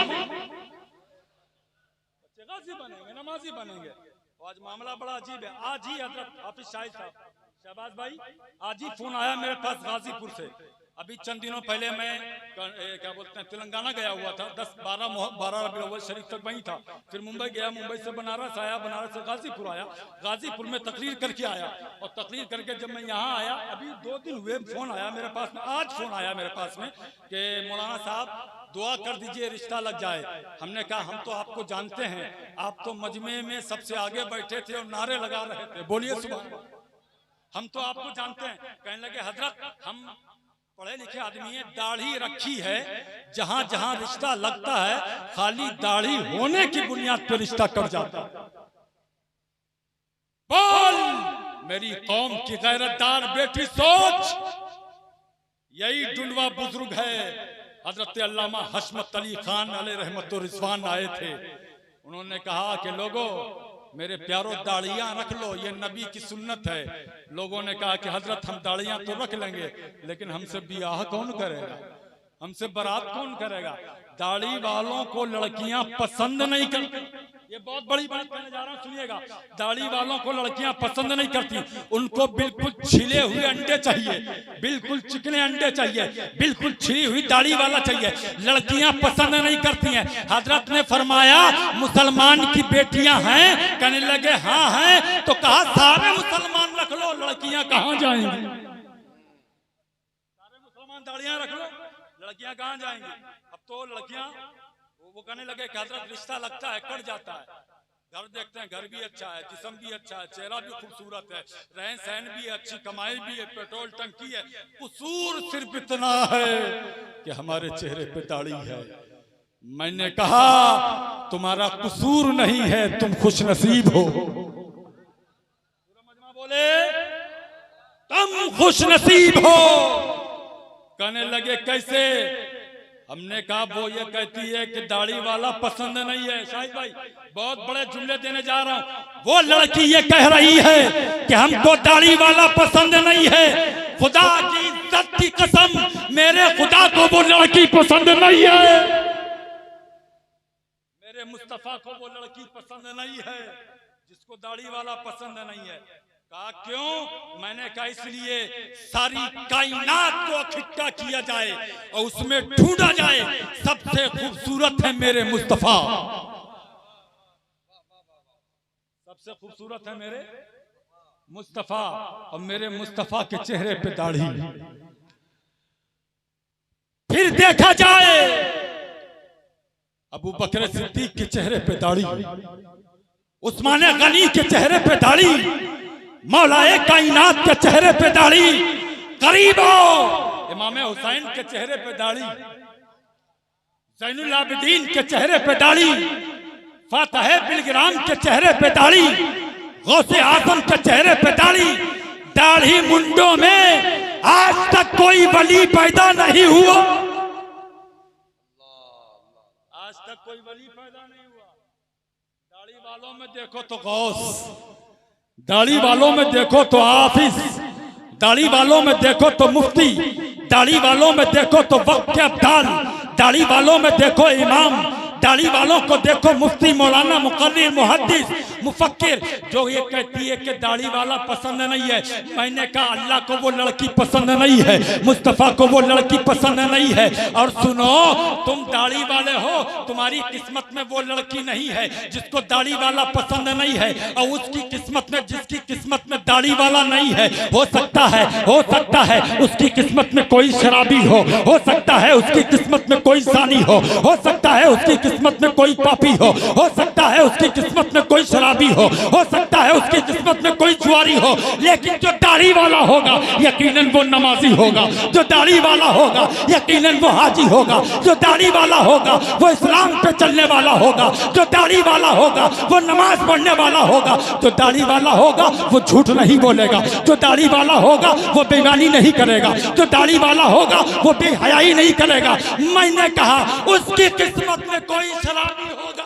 बच्चे गाजी बनेंगे, नमाजी बनेंगे। आज मामला बड़ा अजीब है। आज ही हजरत हाफिज शाहिद साहब, शहबाज भाई, आज ही फोन आया मेरे पास गाजीपुर से। अभी चंद दिनों पहले मैं क्या बोलते हैं तेलंगाना गया हुआ था, 10-12 रबीउल अव्वल शरीफ तक वहीं था, फिर मुंबई गया, मुंबई से बनारस आया, बनारस से गाजीपुर आया, गाजीपुर में तकरीर करके आया, और तकरीर करके जब मैं यहाँ आया अभी 2 दिन हुए फोन आया मेरे पास में, आज फोन आया मेरे पास में कि मौलाना साहब दुआ कर दीजिए रिश्ता लग जाए। हमने कहा हम तो आपको जानते हैं, आप तो मजमे में सबसे आगे बैठे थे और नारे लगा रहे थे, बोलिए सुभान अल्लाह, हम तो आपको जानते हैं। कहने लगे हजरत हम पढ़े लिखे आदमी है, दाढ़ी रखी है, जहां जहां रिश्ता लगता है खाली दाढ़ी होने की बुनियाद पर रिश्ता कट जाता है। बोल मेरी कौम की गैरतदार बेटी सोच, यही डुंडवा बुजुर्ग है हजरत अल्लामा हशमत अली खान अलैहि रहमत व रिजवान आए थे, उन्होंने कहा कि लोगों मेरे प्यारों दाढ़ियां रख लो, ये नबी की सुन्नत है। लोगों ने कहा कि हजरत हम दाढ़ियां तो रख लेंगे लेकिन हमसे ब्याह कौन करेगा, हमसे बारात कौन करेगा। दाढ़ी वालों को लड़कियां पसंद नहीं करती, ये बहुत बड़ी बात कहने जा रहा हूं, सुनिएगा। दाढ़ी वालों को लड़कियां पसंद नहीं करती, उनको बिल्कुल छिले हुए अंडे चाहिए, बिल्कुल चिकने अंडे चाहिए, बिल्कुल छिली हुई दाढ़ी वाला चाहिए, लड़कियां पसंद नहीं करती हैं। हजरत ने फरमाया मुसलमान की बेटियां हैं, कहने लगे हाँ हैं, तो कहा सारे मुसलमान रख लो, लड़कियां कहां जाएंगी, सारे मुसलमान दाढ़ियां रख लो, लड़कियां कहां जाएंगी। अब तो लड़कियां वो कहने लगे कि हजरत रिश्ता लगता है कट जाता है, घर देखते हैं, घर भी अच्छा है, जिस्म भी अच्छा है, चेहरा भी खूबसूरत है, रहन सहन भी है, अच्छी कमाई भी है, पेट्रोल टंकी है। कसूर सिर्फ इतना है कि हमारे चेहरे पे दाढ़ी है। मैंने कहा तुम्हारा कसूर नहीं है, तुम खुशनसीब हो। पूरा मजमा बोले तुम खुशनसीब हो। कहने लगे कैसे? हमने कहा वो ये कहती है कि दाढ़ी वाला पसंद नहीं है। शाहिद भाई बहुत बड़े जुमले देने जा रहा हूं। वो लड़की ये कह रही है कि हमको दाढ़ी वाला पसंद नहीं है। खुदा की इज्जत की कसम, मेरे खुदा को वो लड़की पसंद नहीं है, मेरे मुस्तफा को वो लड़की पसंद नहीं है जिसको दाढ़ी वाला पसंद नहीं है। कहा क्यों? मैंने कहा इसलिए सारी कायनात को इकट्ठा किया जाए और उसमें ढूंढा जाए सबसे खूबसूरत है मेरे मुस्तफा, सबसे खूबसूरत है मेरे मुस्तफा, और मेरे मुस्तफा के चेहरे पे दाढ़ी। फिर देखा जाए अबू बकर सिद्दीक के चेहरे पे दाढ़ी, उस्मान गनी के चेहरे पे दाढ़ी, मौलाए कायनात के चेहरे पे दाढ़ी, करीब आओ इमाम हुसैन के चेहरे पे दाढ़ी, ज़ैनुल आबिदीन के चेहरे पे दाढ़ी, फातह बिलग्राम के चेहरे पे दाढ़ी, गौसे आजम के चेहरे पे दाढ़ी। दाढ़ी मुंडों में आज तक कोई वली पैदा नहीं हुआ, आज तक कोई वली पैदा नहीं हुआ। दाढ़ी वालों में देखो तो गौस, दाढ़ी वालों में देखो तो हाफिज, दाढ़ी वालों में देखो तो मुफ्ती, दाढ़ी वालों में देखो तो वक्त के अब्दाल, दाढ़ी वालों में देखो इमाम, दाढ़ी वालों को देखो मुफ्ती, मौलाना, मुकर्रिर, मुहद्दिस, मुफक्किर। जो ये कहती है कि दाढ़ी वाला पसंद नहीं है, मैंने कहा अल्लाह को वो लड़की पसंद नहीं है, मुस्तफ़ा को वो लड़की पसंद नहीं है। और सुनो, तुम दाढ़ी वाले हो, तुम्हारी किस्मत में वो लड़की नहीं है जिसको दाढ़ी वाला पसंद नहीं है, और उसकी किस्मत में, जिसकी किस्मत में दाढ़ी वाला नहीं है, हो सकता है उसकी किस्मत में कोई शराबी हो सकता है उसकी किस्मत में कोई सानी हो सकता है उसकी किस्मत में कोई पापी हो सकता है उसकी किस्मत में कोई शराबी हो सकता है उसकी किस्मत में कोई जुआरी हो, लेकिन जो दाढ़ी वाला होगा यकीनन वो नमाजी होगा, जो दाढ़ी वाला होगा यकीनन वो हाजी होगा, जो दाढ़ी वाला होगा वो इस्लाम पे चलने वाला होगा, जो दाढ़ी वाला होगा वो नमाज पढ़ने वाला होगा, जो दाढ़ी वाला होगा वो झूठ नहीं बोलेगा, जो दाढ़ी वाला होगा वो बेईमानी नहीं करेगा, जो दाढ़ी वाला होगा वो बेहयाई नहीं करेगा। मैंने कहा उसकी किस्मत में कोई शराबी होगा,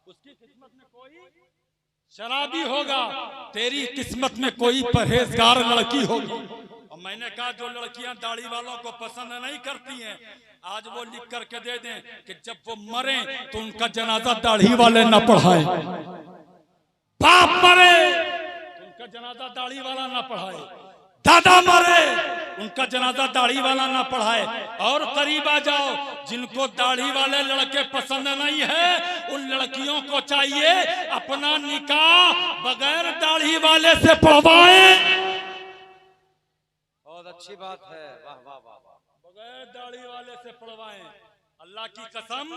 उसकी किस्मत में कोई शराबी होगा, तेरी किस्मत में कोई परहेजगार लड़की होगी। और मैंने कहा जो लड़कियां दाढ़ी वालों को पसंद नहीं करती हैं, आज वो लिख करके दे दें कि जब वो मरे तो उनका जनाजा दाढ़ी वाले न पढ़ाए, बाप मरे तो उनका जनाजा दाढ़ी वाला ना पढ़ाए, दादा मरे उनका जनाजा दाढ़ी वाला ना पढ़ाए। और करीब आ जाओ, जिनको दाढ़ी वाले लड़के पसंद नहीं है उन लड़कियों को चाहिए अपना निकाह बगैर दाढ़ी वाले से पढ़वाएं। बहुत अच्छी बात है, वाह वाह वाह, बगैर दाढ़ी वाले से पढ़वाएं। अल्लाह की कसम,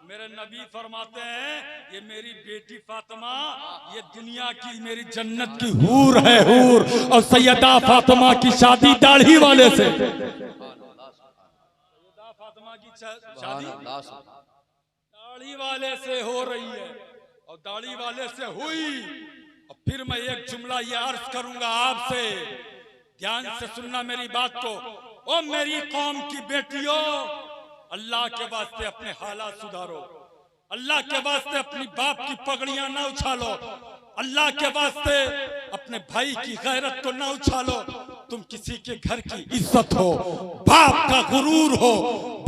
मेरे नबी फरमाते हैं ये मेरी बेटी फातिमा ये दुनिया की मेरी जन्नत की हूर है, हूर। और सैयदा फातिमा की शादी दाढ़ी वाले से, सैयदा फातिमा की शादी दाढ़ी वाले से हो रही है और दाढ़ी वाले से हुई। और फिर मैं एक जुमला ये अर्ज करूंगा आपसे, ध्यान से सुनना मेरी बात को। ओ मेरी कौम की बेटियों, अल्लाह के वास्ते अपने हालात सुधारो, अल्लाह के वास्ते अपनी बाप की पगड़ियां ना उछालो, अल्लाह के वास्ते अपने भाई की गैरत को ना उछालो। तुम किसी के घर की इज्जत हो, बाप का गुरूर हो,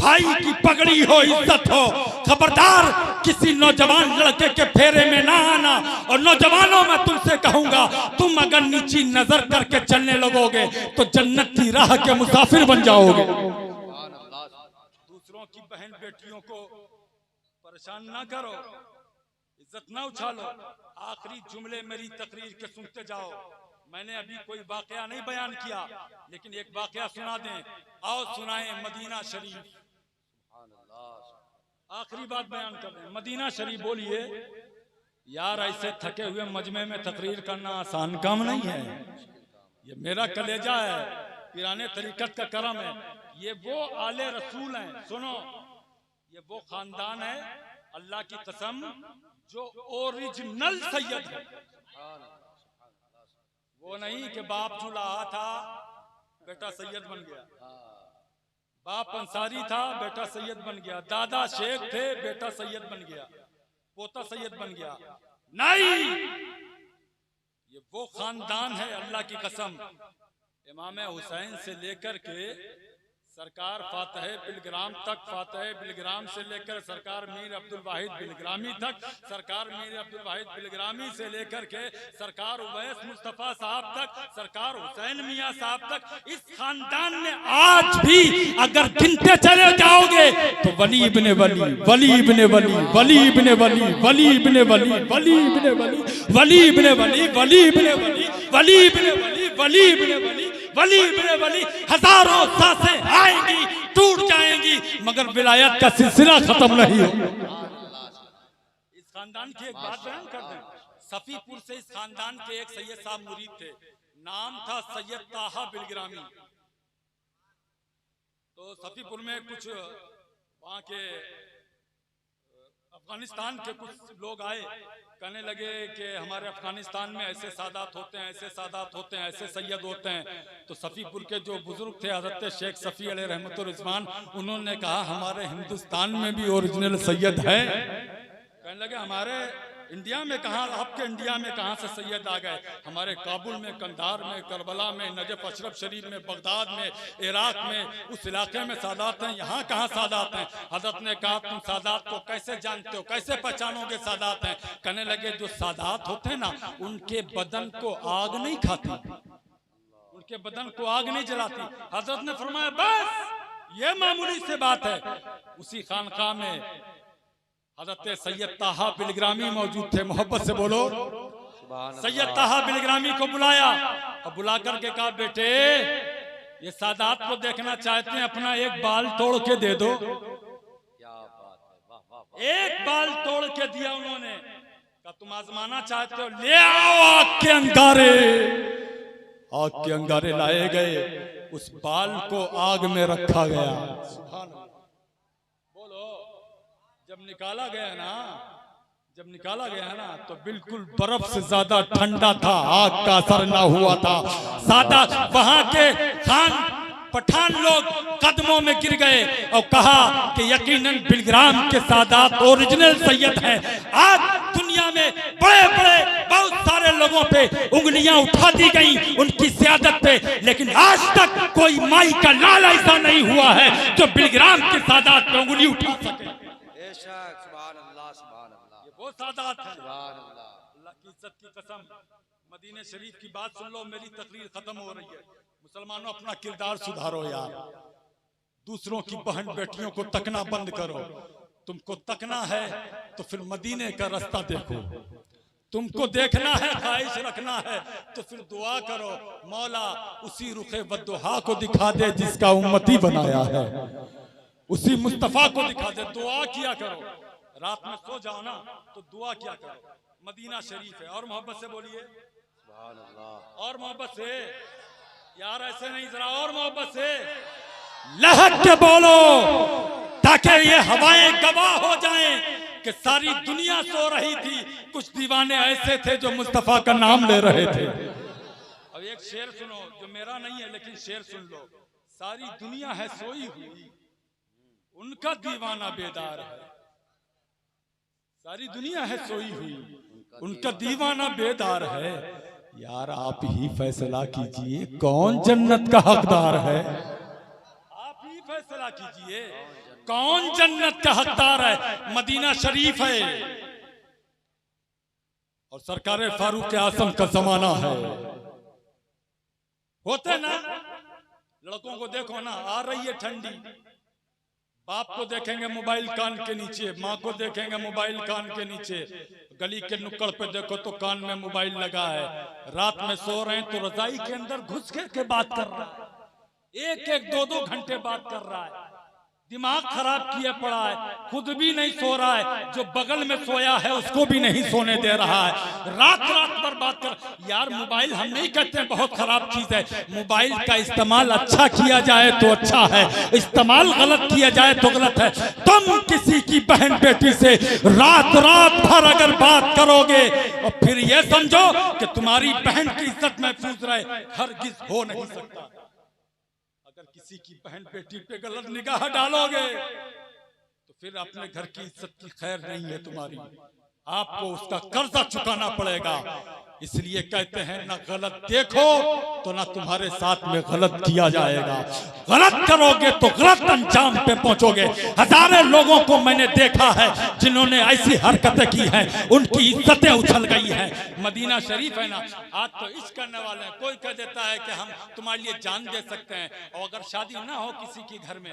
भाई की पगड़ी हो, इज्जत हो। खबरदार किसी नौजवान लड़के के फेरे में ना आना। और नौजवानों में तुमसे कहूंगा, तुम अगर नीची नजर करके चलने लगोगे तो जन्नत की राह के मुसाफिर बन जाओगे। दूसरों की बहन बेटियों को परेशान ना करो, इज्जत ना उछालो। आखिरी जुमले मेरी तकरीर के सुनते जाओ। मैंने अभी कोई वाकया नहीं बयान किया, लेकिन एक वाकया सुना दें। आओ सुनाएं मदीना शरीफ। आखिरी बात बयान कर दें, मदीना शरीफ बोलिए। यार ऐसे थके हुए मजमे में तकरीर करना आसान काम नहीं है। ये मेरा कलेजा है, पिराने तरीकत का करम है। ये वो आले रसूल हैं, सुनो, ये वो खानदान है अल्लाह की कसम जो ओरिजिनल सैयद है। वो नहीं कि बाप जुलाहा था बेटा सैयद बन गया, बाप अंसारी था बेटा सैयद बन गया, दादा शेख थे बेटा सैयद बन गया, पोता सैयद बन गया। नहीं, ये वो खानदान है अल्लाह की कसम। इमाम हुसैन से लेकर के सरकार फातह बिलग्राम तक, फातह बिलग्राम से लेकर सरकार मीर अब्दुल वाहिद बिलग्रामी तक, सरकार मीर अब्दुल वाहिद बिलग्रामी से लेकर के सरकार उवैस मुस्तफा साहब तक, सरकार हुसैन मियां साहब तक, इस खानदान में आज भी अगर गिनते चले जाओगे तो वली इब्ने वली, वली इब्ने वली, वली इब्ने वली, वली इब्ने वली, वली इब्ने वली, वली इब्ने वली, वली इब्ने वली, वली इब्ने वली, वली इब्ने वली, वली इब्ने वली, हजारों सांसें आएंगी, टूट जाएंगी, मगर विलायत का सिलसिला खत्म नहीं हो। इस खानदान की एक बात बयान कर दें, सफीपुर से इस खानदान के एक सैयद साहब मुरीद थे, नाम था सैयद ताहा बिलग्रामी। तो सफीपुर में कुछ वहां के अफगानिस्तान के कुछ लोग आए, कहने लगे कि हमारे अफगानिस्तान में ऐसे सादात होते हैं, ऐसे सादात होते हैं, ऐसे सैयद होते हैं। तो सफीपुर के जो बुजुर्ग थे हजरत शेख सफ़ी अलैहि रहमतुर रिज़वान, उन्होंने कहा हमारे हिंदुस्तान में भी ओरिजिनल सैयद है। कहने लगे हमारे इंडिया में कहाँ, आपके इंडिया में कहाँ से सैयद आ गए? हमारे काबुल में, कंधार में, करबला में, नजफ अशरफ शरीफ में, बगदाद में, इराक में, उस इलाके में सादात हैं, यहाँ कहाँ सादात हैं? हजरत ने कहा तुम सादात को कैसे जानते हो, कैसे पहचानोगे सादात हैं? कहने लगे जो सादात होते हैं ना, उनके बदन को आग नहीं खाती, उनके बदन को आग नहीं जलाती। हजरत ने फरमाया बस ये मामूली से बात है। उसी खानकाह में हजरत सैयद ताहा बिलग्रामी मौजूद थे, मोहब्बत से बोलो। सैयद ताहा बिलग्रामी को बुलाया और बुला करके कहा बेटे ये सादात को देखना चाहते हैं, अपना एक बाल तोड़ के दे दो। क्या बात है, वाह वाह वाह। एक बाल तोड़ के दिया उन्होंने, कहा तुम आजमाना चाहते हो, ले आओ आग के अंगारे। आग के अंगारे लाए गए, उस बाल को आग में रखा गया। जब निकाला गया ना, जब निकाला गया ना तो बिल्कुल बर्फ से ज्यादा ठंडा था, आग का असर ना हुआ था। सादा वहां के खान पठान लोग कदमों में गिर गए और कहा कि यकीनन बिलग्राम के सादात ओरिजिनल सैयद हैं। आज दुनिया में बड़े बड़े बहुत सारे लोगों पे उंगलियां उठा दी गई उनकी सियादत पे, लेकिन आज तक कोई माई का लाल ऐसा नहीं हुआ है जो बिलग्राम के सादात पे उंगली उठा सके। ये वो सादात है। अल्लाह की इज्जत की कसम, मदीने शरीफ की बात सुन लो, मेरी तकरीर खत्म हो रही है। मुसलमानों अपना किरदार सुधारो यार, दूसरों की बहन बेटियों को तकना बंद करो। तुमको तकना है तो फिर मदीने का रास्ता देखो, तुमको देखना है, ख्वाहिश रखना है तो फिर दुआ करो, मौला उसी रुखे वद्दुहा को दिखा दे जिसका उम्मती बनाया है, उसी मुस्तफा को दिखा दे। दुआ किया करो, रात में सो जाओ ना तो दुआ किया करो, मदीना शरीफ है। और मोहब्बत से बोलिए सुभान अल्लाह, और मोहब्बत से यार, ऐसे नहीं, जरा और मोहब्बत से लहक के बोलो ताकि ये हवाएं गवाह हो जाएं कि सारी दुनिया सो रही थी, कुछ दीवाने ऐसे थे जो मुस्तफा का नाम ले रहे थे। अब एक शेर सुनो जो मेरा नहीं है लेकिन शेर सुन लो। सारी दुनिया है सोई हुई, उनका दीवाना बेदार है। सारी दुनिया है सोई हुई, उनका दीवाना बेदार है। यार आप ही फैसला कीजिए कौन जन्नत का हकदार है, आप ही फैसला कीजिए कौन जन्नत का हकदार है। मदीना शरीफ है और सरकार फारूक आजम का जमाना है। होते ना, लड़कों को देखो ना, आ रही है ठंडी, बाप को देखेंगे मोबाइल कान के नीचे, माँ को देखेंगे मोबाइल कान के नीचे, गली के नुक्कड़ पे देखो तो कान में मोबाइल लगा है, रात में सो रहे हैं तो रजाई के अंदर घुस के बात कर रहा है, एक एक दो दो घंटे बात कर रहा है, दिमाग खराब किए पड़ा है, खुद भी नहीं सो रहा है, जो बगल में सोया है उसको भी नहीं सोने दे रहा है, रात रात भर बात कर। यार मोबाइल हम नहीं कहते हैं बहुत खराब चीज है, मोबाइल का इस्तेमाल अच्छा किया जाए तो अच्छा है, इस्तेमाल गलत किया जाए तो गलत है। तुम किसी की बहन बेटी से रात रात भर अगर बात करोगे और फिर ये समझो कि तुम्हारी बहन की इज्जत महफूज रहे, हरगिज हो नहीं सकता। अगर किसी की बहन बेटी पे गलत निगाह डालोगे तो फिर अपने घर की इज्जत की खैर नहीं है तुम्हारी, आपको उसका कर्जा चुकाना पड़ेगा। इसलिए कहते हैं ना गलत देखो तो ना तुम्हारे साथ में गलत किया जाएगा, गलत करोगे तो गलत अंजाम पे पहुंचोगे। हजारों लोगों को मैंने देखा है जिन्होंने ऐसी हरकतें की हैं, उनकी इज्जतें उछल गई हैं। मदीना शरीफ है ना, आज तो इश्क करने वाले हैं, कोई कह देता है कि हम तुम्हारे लिए जान दे सकते हैं, और अगर शादी ना हो किसी के घर में,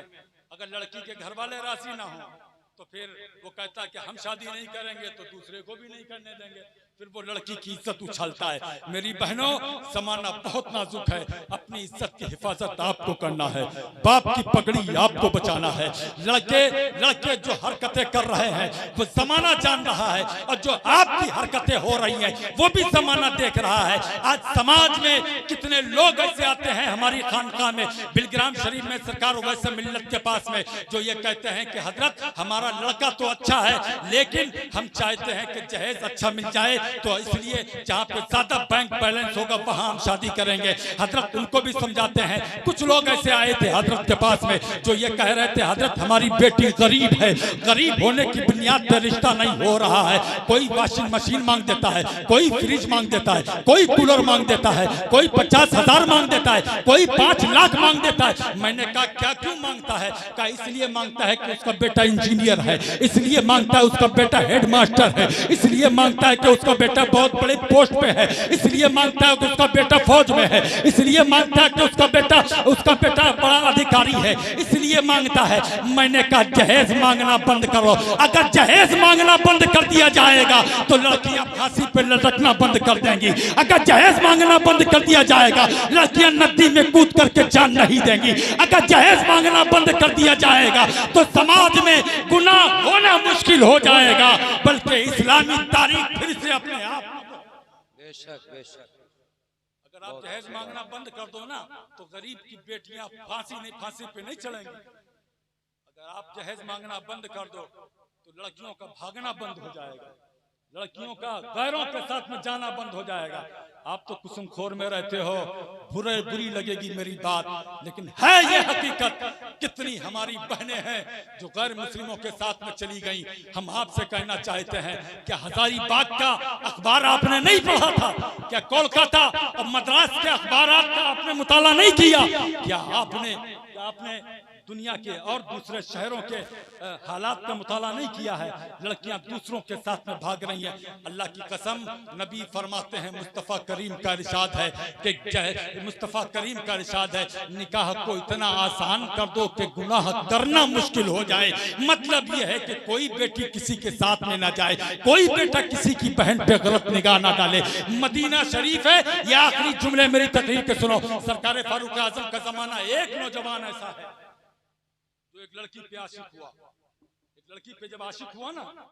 अगर लड़की के घर वाले राजी ना हो तो फिर वो कहता है कि हम शादी नहीं करेंगे तो दूसरे को भी नहीं करने देंगे, फिर वो लड़की की इज्जत उछलता है। मेरी बहनों, जमाना बहुत नाजुक है, अपनी इज्जत की हिफाजत आपको करना है, बाप की पगड़ी आपको बचाना है। लड़के जो हरकतें कर रहे हैं वो जमाना जान रहा है, और जो आपकी हरकतें हो रही हैं वो भी जमाना देख रहा है। आज समाज में कितने लोग ऐसे आते हैं हमारी खानकाह में, बिलग्राम शरीफ में सरकार वैसे मिल्लत के पास में, जो ये कहते हैं कि हजरत हमारा लड़का तो अच्छा है लेकिन हम चाहते हैं कि जहेज अच्छा मिल जाए, तो इसलिए जहाँ पे ज्यादा बैंक बैलेंस होगा वहां हम शादी करेंगे। हजरत उनको भी समझाते हैं। कुछ लोग ऐसे आए थे हजरत के पास में जो ये कह रहे थे हजरत हमारी बेटी गरीब है, गरीब होने की बुनियाद पर रिश्ता नहीं हो रहा है। कोई वॉशिंग मशीन मांग देता है, कोई फ्रिज मांग देता है, कोई कूलर मांग देता है, कोई 50,000 मांग देता है, कोई 5 लाख मांग देता है। मैंने कहा क्या क्यों मांगता है? कहा इसलिए मांगता है कि उसका बेटा इंजीनियर है, इसलिए मांगता है उसका बेटा हेडमास्टर है, इसलिए मांगता है कि उसका बेटा बहुत बड़े पोस्ट पे है, इसलिए मांगता है कि उसका बेटा फौज में है, इसलिए मांगता है कि उसका बेटा बड़ा अधिकारी है, इसलिए मांगता है। मैंने कहा जहेज मांगना बंद करो। अगर जहेज मांगना बंद कर दिया जाएगा तो लड़कियां फांसी पे लटकना बंद कर देंगी। अगर जहेज मांगना बंद कर दिया जाएगा लड़कियां नदी में कूद करके जान नहीं देंगी। अगर जहेज मांगना बंद कर दिया जाएगा तो समाज में गुनाह होना मुश्किल हो जाएगा, बल्कि इस्लामी तारीख फिर से अपने आप। बेशक बेशक। अगर आप जहेज मांगना बंद कर दो ना तो गरीब की बेटियां फांसी पे नहीं चलेंगी। अगर आप जहेज मांगना बंद कर दो तो लड़कियों का भागना बंद हो जाएगा, लड़कियों का गैरों के साथ में जाना बंद हो जाएगा। आप तो कुसुमखोर में रहते हो, बुरी लगेगी मेरी बात, लेकिन है ये हकीकत। कितनी हमारी बहनें हैं जो गैर मुस्लिमों के साथ में चली गई। हम आपसे कहना चाहते हैं क्या हजारीबाग का अखबार आपने नहीं पढ़ा था? क्या कोलकाता और मद्रास के अखबारात का आपने मुताला नहीं किया? क्या आपने दुनिया के और दूसरे शहरों के हालात का मुताला नहीं किया है? लड़कियां दूसरों के साथ में भाग रही हैं। अल्लाह की कसम, नबी फरमाते हैं, मुस्तफ़ा करीम का इरशाद है कि मुस्तफ़ा करीम का इरशाद है निकाह को इतना आसान कर दो कि गुनाह करना मुश्किल हो जाए। मतलब यह है कि कोई बेटी किसी के साथ में ना जाए, कोई बेटा किसी की बहन पे गलत निगाह ना डाले। मदीना शरीफ है। ये आखिरी जुमले मेरी तकरीर के सुनो। सरकार फारूक आजम का जमाना, एक नौजवान ऐसा है जो एक लड़की पे आशिक हुआ। एक लड़की पे जब आशिक हुआ ना